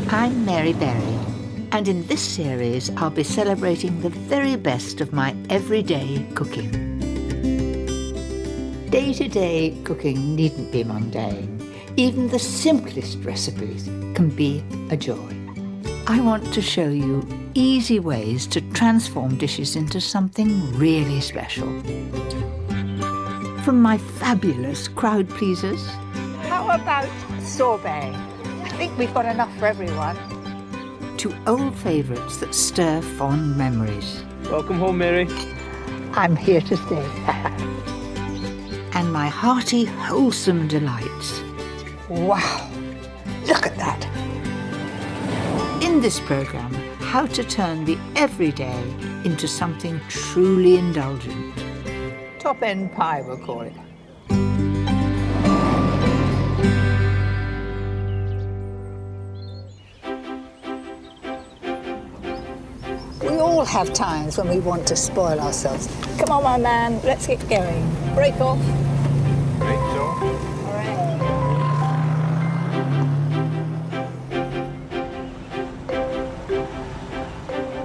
I'm Mary Berry, and in this series I'll be celebrating the very best of my everyday cooking. Day-to-day cooking needn't be mundane. Even the simplest recipes can be a joy. I want to show you easy ways to transform dishes into something really special. From my fabulous crowd pleasers. How about sorbet? I think we've got enough for everyone. To old favourites that stir fond memories. Welcome home, Mary. I'm here to stay. And my hearty, wholesome delights. Wow, look at that. In this programme, how to turn the everyday into something truly indulgent. Top-end pie, we'll call it. We all have times when we want to spoil ourselves. Come on, my man, let's get going. Break off. Break off. All right.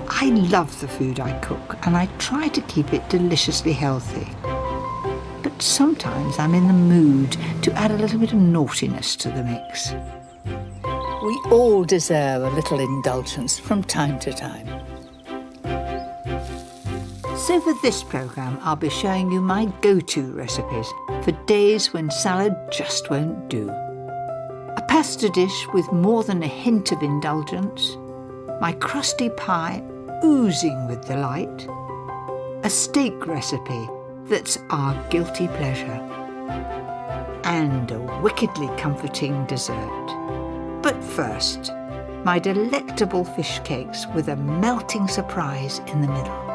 I love the food I cook, and I try to keep it deliciously healthy. But sometimes I'm in the mood to add a little bit of naughtiness to the mix. We all deserve a little indulgence from time to time. So for this programme, I'll be showing you my go-to recipes for days when salad just won't do. A pasta dish with more than a hint of indulgence, my crusty pie oozing with delight, a steak recipe that's our guilty pleasure, and a wickedly comforting dessert. But first, my delectable fish cakes with a melting surprise in the middle.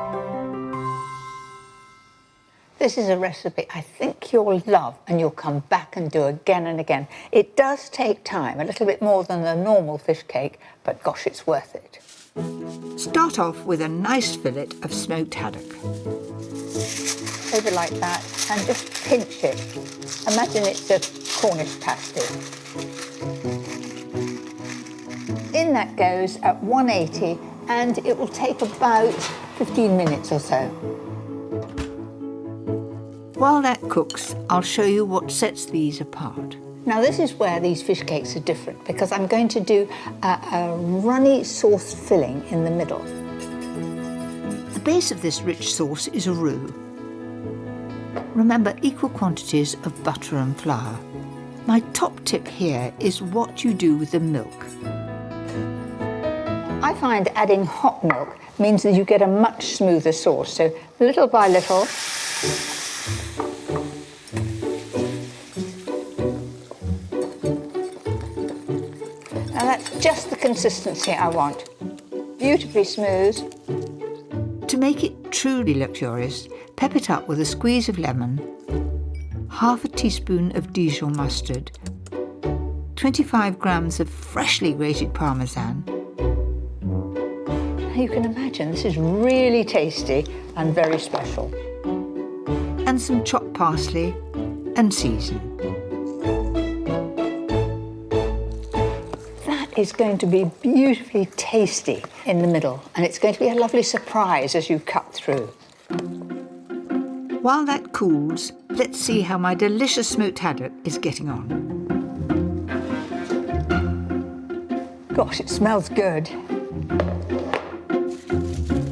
This is a recipe I think you'll love and you'll come back and do again and again. It does take time, a little bit more than the normal fish cake, but gosh, it's worth it. Start off with a nice fillet of smoked haddock. Over like that, and just pinch it. Imagine it's a Cornish pasty. In that goes at 180, and it will take about 15 minutes or so. While that cooks, I'll show you what sets these apart. Now this is where these fish cakes are different, because I'm going to do a runny sauce filling in the middle. The base of this rich sauce is a roux. Remember, equal quantities of butter and flour. My top tip here is what you do with the milk. I find adding hot milk means that you get a much smoother sauce, so little by little. Now that's just the consistency I want. Beautifully smooth. To make it truly luxurious, pep it up with a squeeze of lemon, half a teaspoon of Dijon mustard, 25 grams of freshly grated Parmesan. Now you can imagine this is really tasty and very special. And some chopped parsley and season. It's going to be beautifully tasty in the middle, and it's going to be a lovely surprise as you cut through. While that cools, let's see how my delicious smoked haddock is getting on. Gosh, it smells good.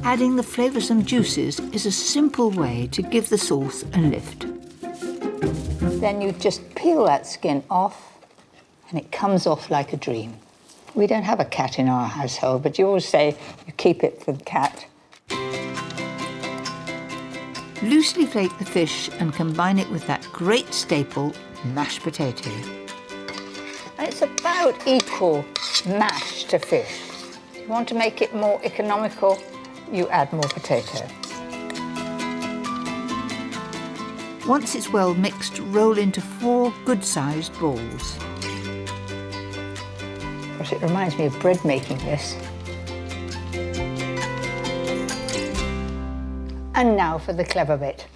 Adding the flavoursome juices is a simple way to give the sauce a lift. Then you just peel that skin off, and it comes off like a dream. We don't have a cat in our household, but you always say you keep it for the cat. Loosely flake the fish and combine it with that great staple, mashed potato. And it's about equal mash to fish. If you want to make it more economical, you add more potato. Once it's well mixed, roll into 4 good-sized balls. Gosh, it reminds me of bread making this. And now for the clever bit.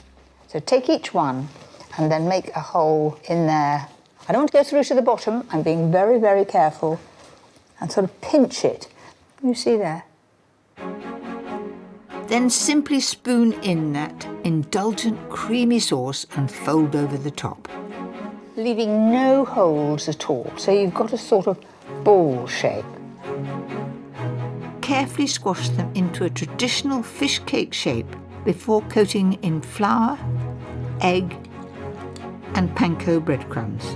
So take each one and then make a hole in there. I don't want to go through to the bottom. I'm being very, very careful. and sort of pinch it. You see there? Then simply spoon in that indulgent creamy sauce and fold over the top. Leaving no holes at all, so you've got a sort of ball shape. Carefully squash them into a traditional fish cake shape before coating in flour, egg and panko breadcrumbs.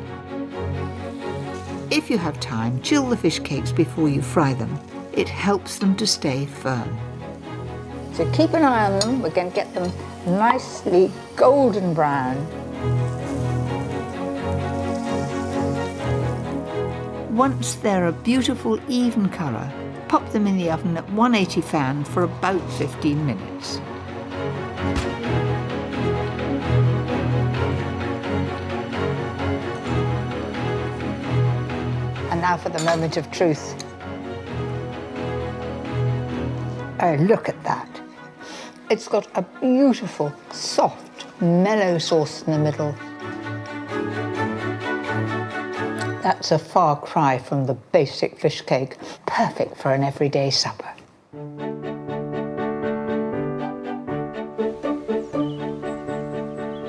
If you have time, chill the fish cakes before you fry them. It helps them to stay firm. So keep an eye on them. We're going to get them nicely golden brown. Once they're a beautiful even colour, pop them in the oven at 180 fan for about 15 minutes. And now for the moment of truth. Oh, look at that. It's got a beautiful, soft, mellow sauce in the middle. That's a far cry from the basic fish cake, perfect for an everyday supper.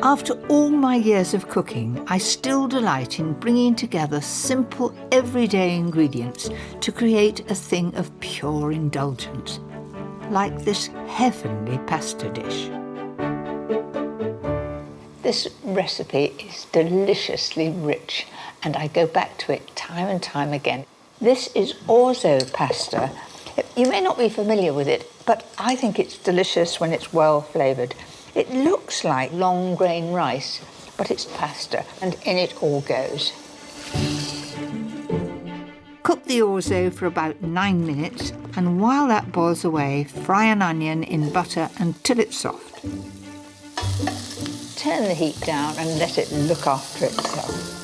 After all my years of cooking, I still delight in bringing together simple, everyday ingredients to create a thing of pure indulgence, like this heavenly pasta dish. This recipe is deliciously rich, and I go back to it time and time again. This is orzo pasta. You may not be familiar with it, but I think it's delicious when it's well flavoured. It looks like long grain rice, but it's pasta, and in it all goes. Cook the orzo for about 9 minutes, and while that boils away, fry an onion in butter until it's soft. Turn the heat down and let it look after itself.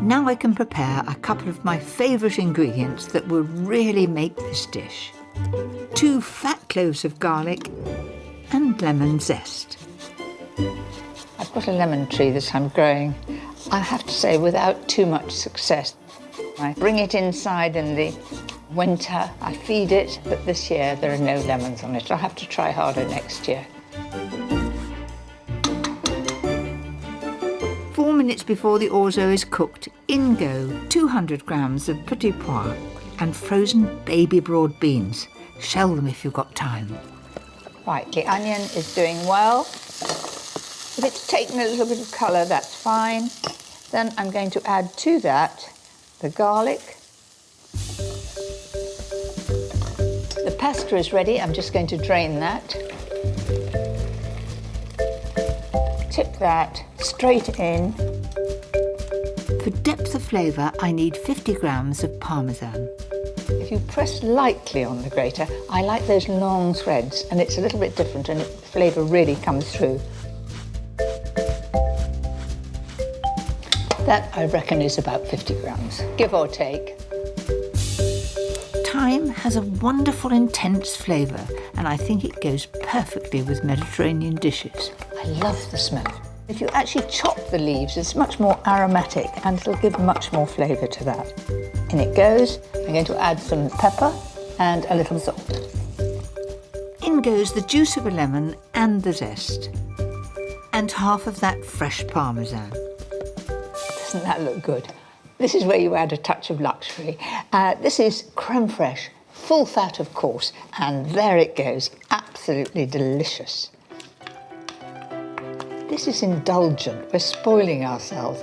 Now I can prepare a couple of my favourite ingredients that will really make this dish. 2 fat cloves of garlic and lemon zest. I've got a lemon tree that I'm growing, I have to say, without too much success. I bring it inside in the winter, I feed it, but this year there are no lemons on it. I'll have to try harder next year. 4 minutes before the orzo is cooked, in go 200 grams of petit pois and frozen baby broad beans. Shell them if you've got time. Right, the onion is doing well. If it's taken a little bit of colour, that's fine. Then I'm going to add to that the garlic. The pasta is ready. I'm just going to drain that. Tip that straight in. For depth of flavour, I need 50 grams of parmesan. If you press lightly on the grater, I like those long threads, and it's a little bit different and the flavour really comes through. That, I reckon, is about 50 grams, give or take. Thyme has a wonderful intense flavour, and I think it goes perfectly with Mediterranean dishes. I love the smell. If you actually chop the leaves, it's much more aromatic and it'll give much more flavour to that. In it goes. I'm going to add some pepper and a little salt. In goes the juice of a lemon and the zest, and half of that fresh parmesan. Doesn't that look good? This is where you add a touch of luxury. This is creme fraiche, full fat of course, and there it goes, absolutely delicious. This is indulgent, we're spoiling ourselves.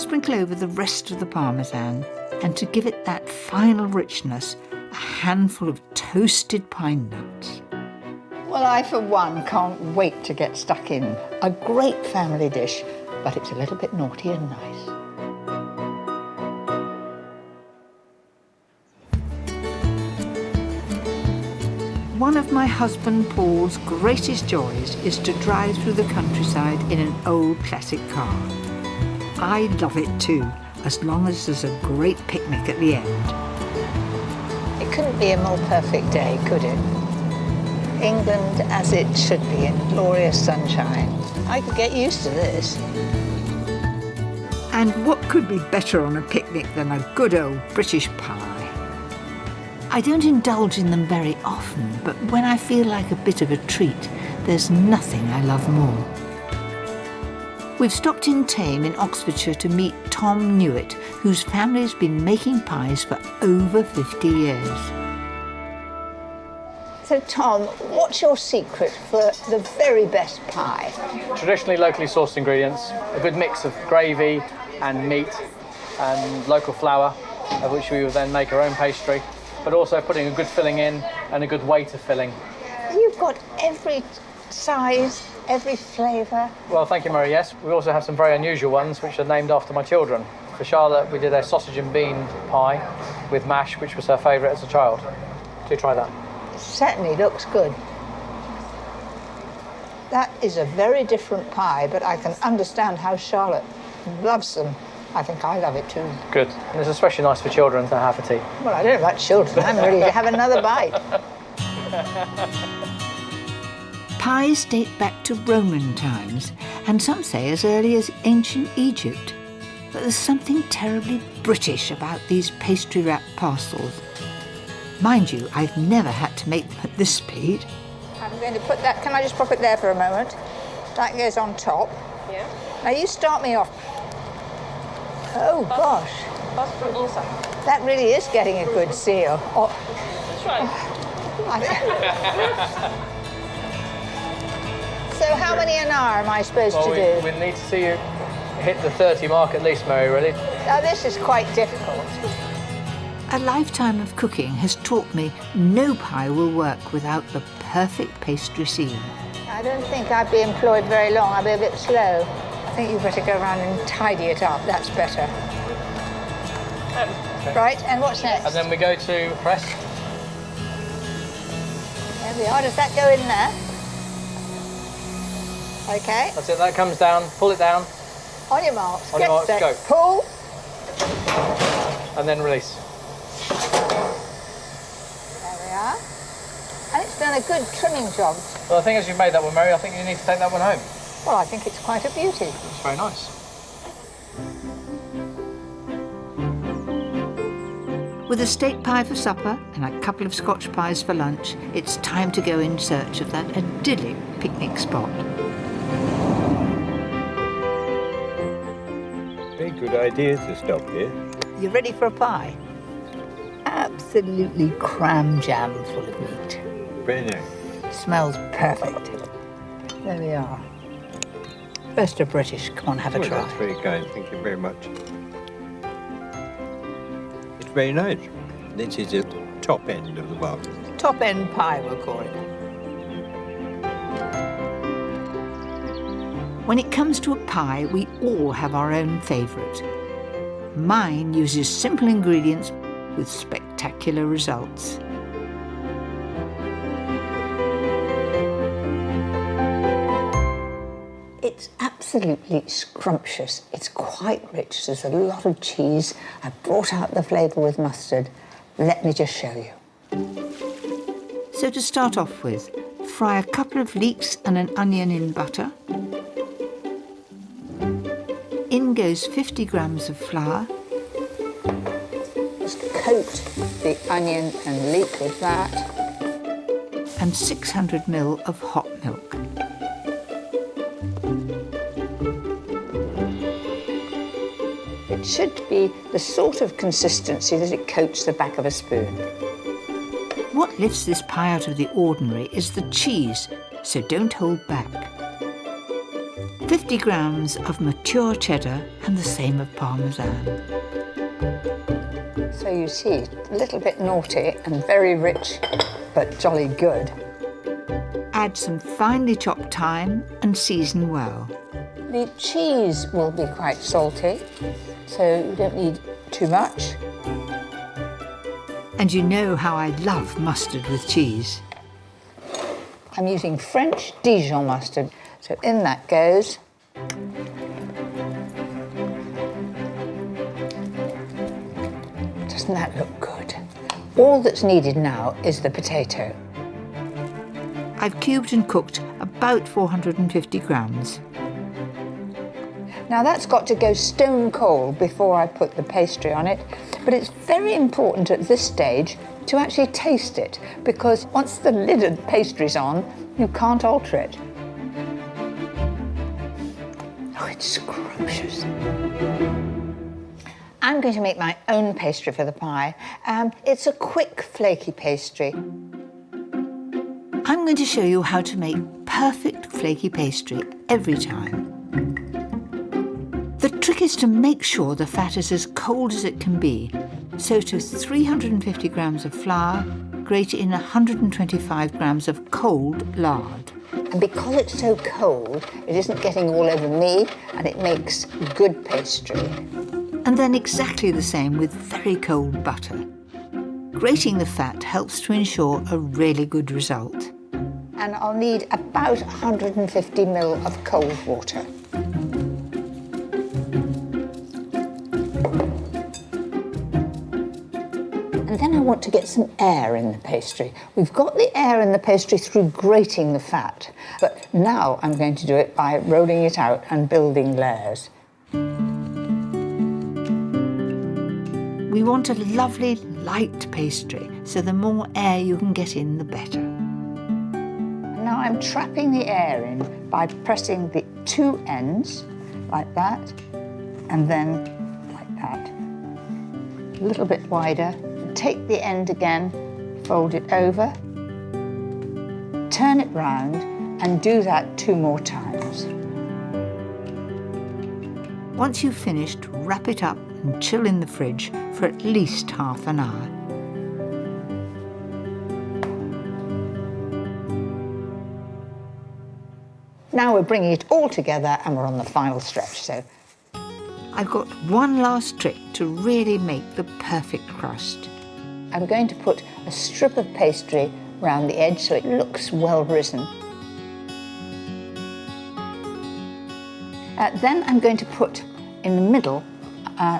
Sprinkle over the rest of the parmesan, and to give it that final richness, a handful of toasted pine nuts. Well, I, for one, can't wait to get stuck in. A great family dish, but it's a little bit naughty and nice. One of my husband Paul's greatest joys is to drive through the countryside in an old classic car. I love it too, as long as there's a great picnic at the end. It couldn't be a more perfect day, could it? England as it should be in glorious sunshine. I could get used to this. And what could be better on a picnic than a good old British pie? I don't indulge in them very often, but when I feel like a bit of a treat, there's nothing I love more. We've stopped in Thame in Oxfordshire to meet Tom Newitt, whose family's been making pies for over 50 years. So, Tom, what's your secret for the very best pie? Traditionally locally sourced ingredients, a good mix of gravy and meat and local flour, of which we will then make our own pastry, but also putting a good filling in and a good weight of filling. You've got every size, every flavour. Well, thank you, Mary. Yes, we also have some very unusual ones which are named after my children. For Charlotte, we did a sausage and bean pie with mash, which was her favourite as a child. Do try that. It certainly looks good. That is a very different pie, but I can understand how Charlotte loves them. I think I love it too. Good. And it's especially nice for children to have for tea. Well, I don't know about children. I'm ready to have another bite. Pies date back to Roman times, and some say as early as ancient Egypt. But there's something terribly British about these pastry-wrapped parcels. Mind you, I've never had to make them at this speed. I'm going to put that, can I just pop it there for a moment? That goes on top. Yeah. Now you start me off. Oh gosh, That's from inside. that really is getting a good seal. Oh, That's right. So how many an hour am I supposed Well, to do? we need to see you hit the 30 mark at least, Mary, really. Now this is quite difficult. A lifetime of cooking has taught me no pie will work without the perfect pastry seam. I don't think I'd be employed very long. I'll be a bit slow. I think you better go around and tidy it up. That's better. Right, and what's next? And then we go to press. There we are. Does that go in there? Okay. That's it, that comes down, pull it down, On your marks. On your marks, set, go. Pull. and then release. There we are. And it's done a good trimming job. Well, I think as you've made that one, Mary, I think you need to take that one home. Well, I think it's quite a beauty. It's very nice. With a steak pie for supper and a couple of Scotch pies for lunch, it's time to go in search of that idyllic picnic spot. Very good idea to stop here. You ready for a pie? Absolutely cram jam full of meat. Very nice. Smells perfect. There we are. Best of British. Come on, have a Well, try. that's very kind. Thank you very much. It's very nice. This is the top end of the market. Top end pie, we'll call it. When it comes to a pie, we all have our own favourite. Mine uses simple ingredients with spectacular results. It's absolutely scrumptious. It's quite rich. There's a lot of cheese. I brought out the flavour with mustard. Let me just show you. So to start off with, fry a couple of leeks and an onion in butter. In goes 50 grams of flour. Just coat the onion and leek with that. And 600 ml of hot milk. It should be the sort of consistency that it coats the back of a spoon. What lifts this pie out of the ordinary is the cheese, so don't hold back. 50 grams of mature cheddar and the same of Parmesan. So you see, a little bit naughty and very rich, but jolly good. Add some finely chopped thyme and season well. The cheese will be quite salty, so you don't need too much. And you know how I love mustard with cheese. I'm using French Dijon mustard, so in that goes. Doesn't that look good? All that's needed now is the potato. I've cubed and cooked about 450 grams. Now that's got to go stone cold before I put the pastry on it, but it's very important at this stage to actually taste it, because once the lid of the pastry's on, you can't alter it. Oh, it's scrumptious. I'm going to make my own pastry for the pie. It's a quick, flaky pastry. I'm going to show you how to make perfect flaky pastry every time. The trick is to make sure the fat is as cold as it can be. So to 350 grams of flour, grate in 125 grams of cold lard. And because it's so cold, it isn't getting all over me, and it makes good pastry. And then exactly the same with very cold butter. Grating the fat helps to ensure a really good result. And I'll need about 150 ml of cold water. And then I want to get some air in the pastry. We've got the air in the pastry through grating the fat, but now I'm going to do it by rolling it out and building layers. We want a lovely, light pastry, so the more air you can get in, the better. Now I'm trapping the air in by pressing the two ends, like that, and then like that. A little bit wider. Take the end again, fold it over, turn it round, and do that 2 more times. Once you've finished, wrap it up and chill in the fridge for at least half an hour. Now we're bringing it all together and we're on the final stretch. So I've got one last trick to really make the perfect crust. I'm going to put a strip of pastry around the edge so it looks well risen. Then I'm going to put in the middle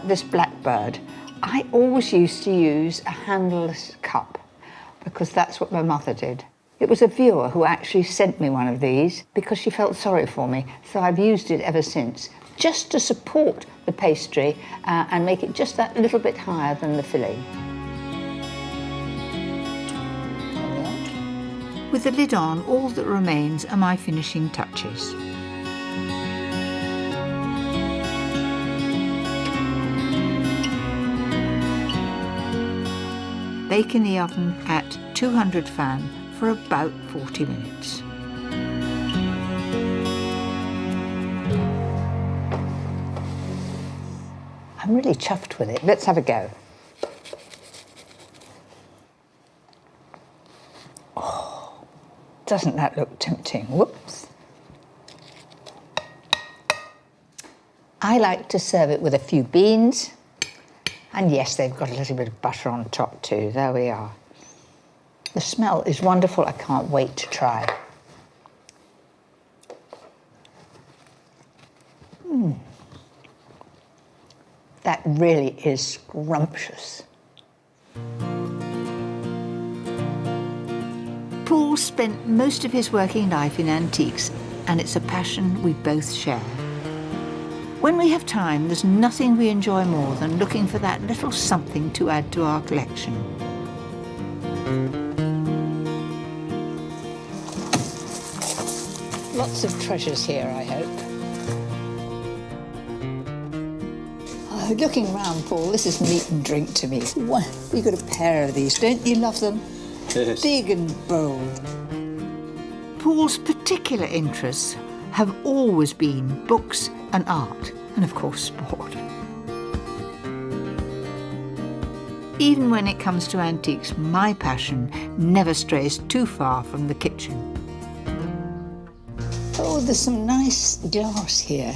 this blackbird. I always used to use a handleless cup because that's what my mother did. It was a viewer who actually sent me one of these because she felt sorry for me, so I've used it ever since, just to support the pastry and make it just that little bit higher than the filling. With the lid on, all that remains are my finishing touches. Bake in the oven at 200 fan for about 40 minutes. I'm really chuffed with it. Let's have a go. Oh, doesn't that look tempting? Whoops. I like to serve it with a few beans. And yes, they've got a little bit of butter on top too. There we are. The smell is wonderful. I can't wait to try. That really is scrumptious. Paul spent most of his working life in antiques, and it's a passion we both share. When we have time, there's nothing we enjoy more than looking for that little something to add to our collection. Lots of treasures here, I hope. Oh, looking round, Paul, this is meat and drink to me. You've got a pair of these, don't you love them? Yes. Big and bold. Paul's particular interests have always been books and art, and of course sport. Even when it comes to antiques, my passion never strays too far from the kitchen. Oh, there's some nice glass here.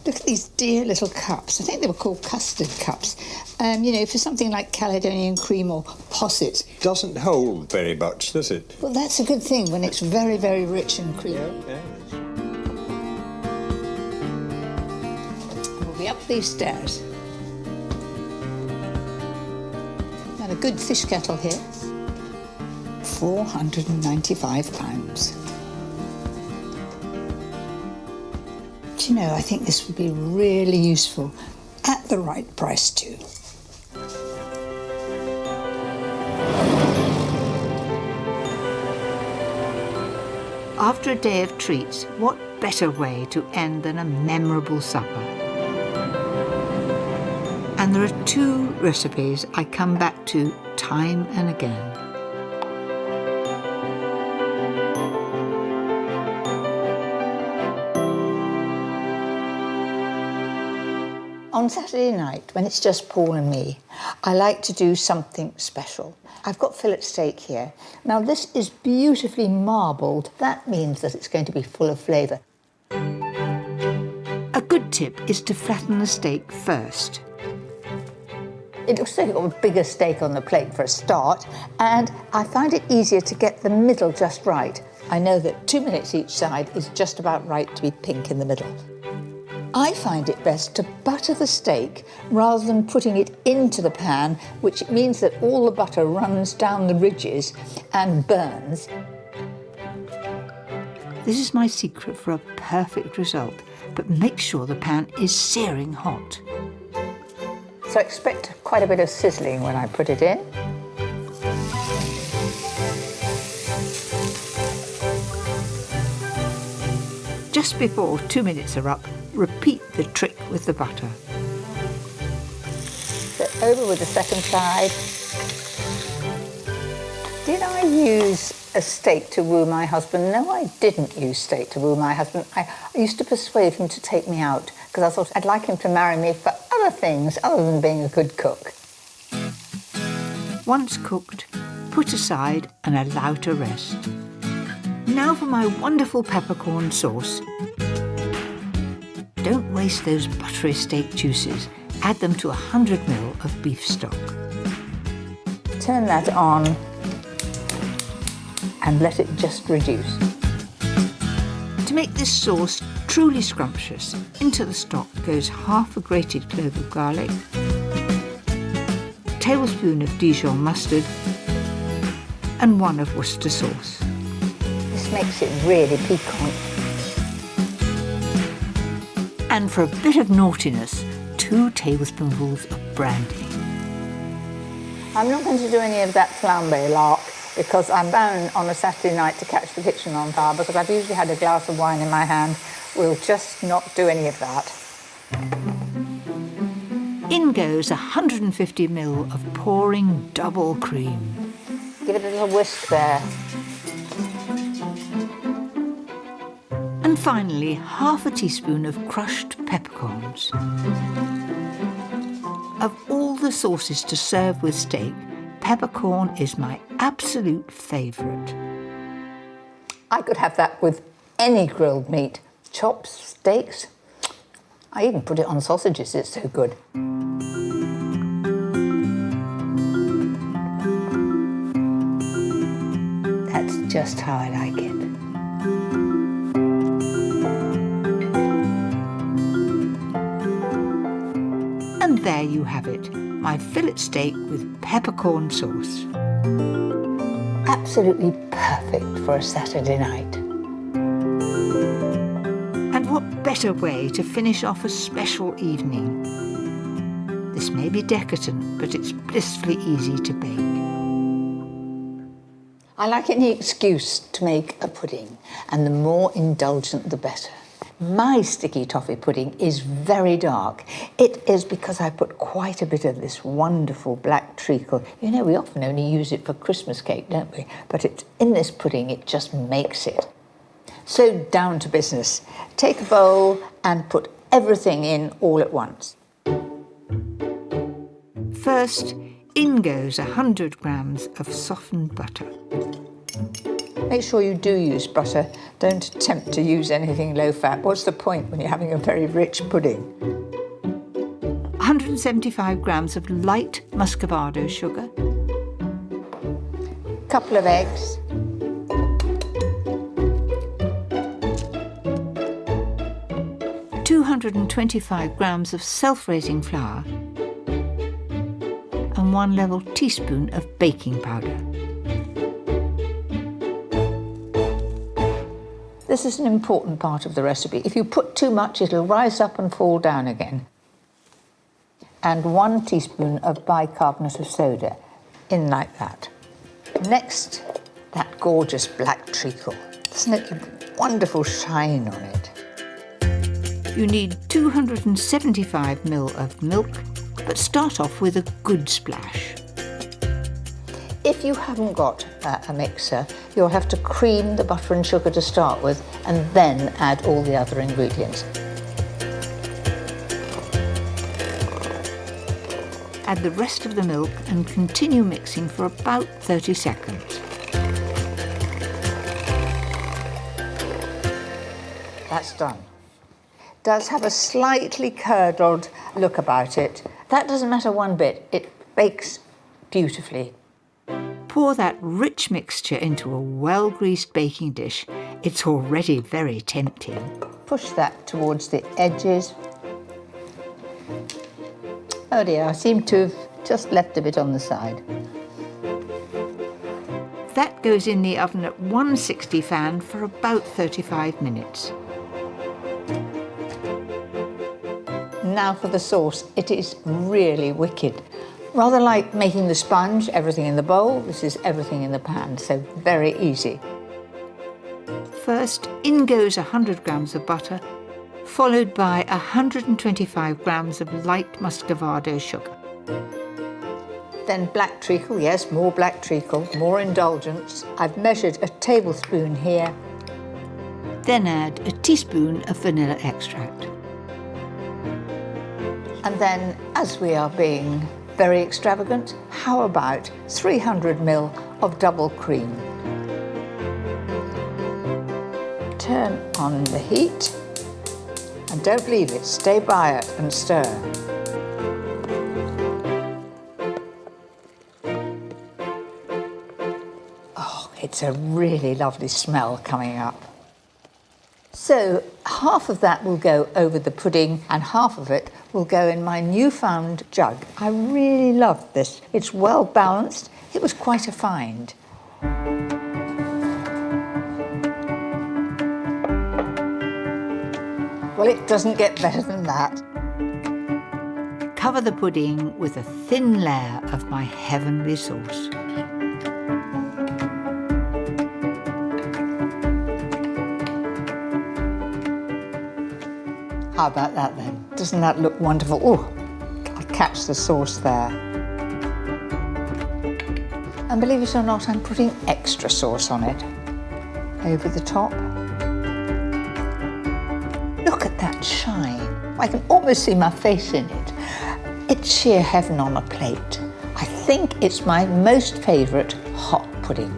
Look at these dear little cups. I think they were called custard cups. You know, for something like Caledonian cream or posset. Doesn't hold very much, does it? Well, that's a good thing when it's very, very rich and creamy. Yeah. We'll be up these stairs. And a good fish kettle here. £495. Do you know, I think this would be really useful at the right price too. After a day of treats, what better way to end than a memorable supper? And there are two recipes I come back to time and again. On Saturday night, when it's just Paul and me, I like to do something special. I've got fillet steak here. Now this is beautifully marbled. That means that it's going to be full of flavour. A good tip is to flatten the steak first. It looks like you've got a bigger steak on the plate for a start, and I find it easier to get the middle just right. I know that 2 minutes each side is just about right to be pink in the middle. I find it best to butter the steak rather than putting it into the pan, which means that all the butter runs down the ridges and burns. This is my secret for a perfect result, but make sure the pan is searing hot. So expect quite a bit of sizzling when I put it in. Just before 2 minutes are up, repeat the trick with the butter. So over with the second side. Did I use a steak to woo my husband? No, I didn't use steak to woo my husband. I used to persuade him to take me out because I thought I'd like him to marry me for other things other than being a good cook. Once cooked, put aside and allow to rest. Now for my wonderful peppercorn sauce. Don't waste those buttery steak juices. Add them to 100 ml of beef stock. Turn that on and let it just reduce. To make this sauce truly scrumptious, into the stock goes half a grated clove of garlic, a tablespoon of Dijon mustard, and 1 of Worcester sauce. This makes it really piquant. And for a bit of naughtiness, 2 tablespoonfuls of brandy. I'm not going to do any of that flambe lark because I'm bound on a Saturday night to catch the kitchen on fire because I've usually had a glass of wine in my hand. We'll just not do any of that. In goes 150 ml of pouring double cream. Give it a little whisk there. And finally, half a teaspoon of crushed peppercorns. Of all the sauces to serve with steak, peppercorn is my absolute favourite. I could have that with any grilled meat. Chops, steaks. I even put it on sausages, it's so good. That's just how I like it. And there you have it, my fillet steak with peppercorn sauce. Absolutely perfect for a Saturday night. And what better way to finish off a special evening? This may be decadent, but it's blissfully easy to bake. I like any excuse to make a pudding, and the more indulgent the better. My sticky toffee pudding is very dark. It is because I put quite a bit of this wonderful black treacle. You know, we often only use it for Christmas cake, don't we? But it's in this pudding, it just makes it. So down to business. Take a bowl and put everything in all at once. First, in goes 100 grams of softened butter. Make sure you do use butter. Don't attempt to use anything low-fat. What's the point when you're having a very rich pudding? 175 grams of light muscovado sugar. Couple of eggs. .225 grams of self-raising flour and 1 level teaspoon of baking powder. This is an important part of the recipe. If you put too much, it'll rise up and fall down again. And 1 teaspoon of bicarbonate of soda, in like that. Next, that gorgeous black treacle. Isn't it a wonderful shine on it? You need 275 ml of milk, but start off with a good splash. If you haven't got a mixer, you'll have to cream the butter and sugar to start with and then add all the other ingredients. Add the rest of the milk and continue mixing for about 30 seconds. That's done. Does have a slightly curdled look about it. That doesn't matter one bit. It bakes beautifully. Pour that rich mixture into a well-greased baking dish. It's already very tempting. Push that towards the edges. Oh dear, I seem to have just left a bit on the side. That goes in the oven at 160 fan for about 35 minutes. Now for the sauce. It is really wicked. Rather like making the sponge, everything in the bowl, this is everything in the pan, so very easy. First, in goes 100 grams of butter, followed by 125 grams of light muscovado sugar. Then black treacle, yes, more black treacle, more indulgence. I've measured a tablespoon here. Then add a teaspoon of vanilla extract. And then, as we are being very extravagant, how about 300 ml of double cream? Turn on the heat and don't leave it, stay by it and stir. Oh, it's a really lovely smell coming up. So half of that will go over the pudding and half of it will go in my newfound jug. I really love this. It's well balanced. It was quite a find. Well, it doesn't get better than that. Cover the pudding with a thin layer of my heavenly sauce. How about that then? Doesn't that look wonderful? Oh, I'll catch the sauce there. And believe it or not, I'm putting extra sauce on it. Over the top. Look at that shine. I can almost see my face in it. It's sheer heaven on a plate. I think it's my most favourite hot pudding.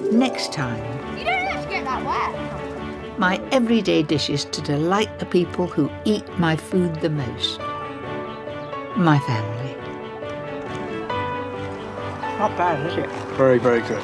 Next time, You don't have to get that wet. my everyday dishes to delight the people who eat my food the most. My family. Not bad, is it? Very, very good.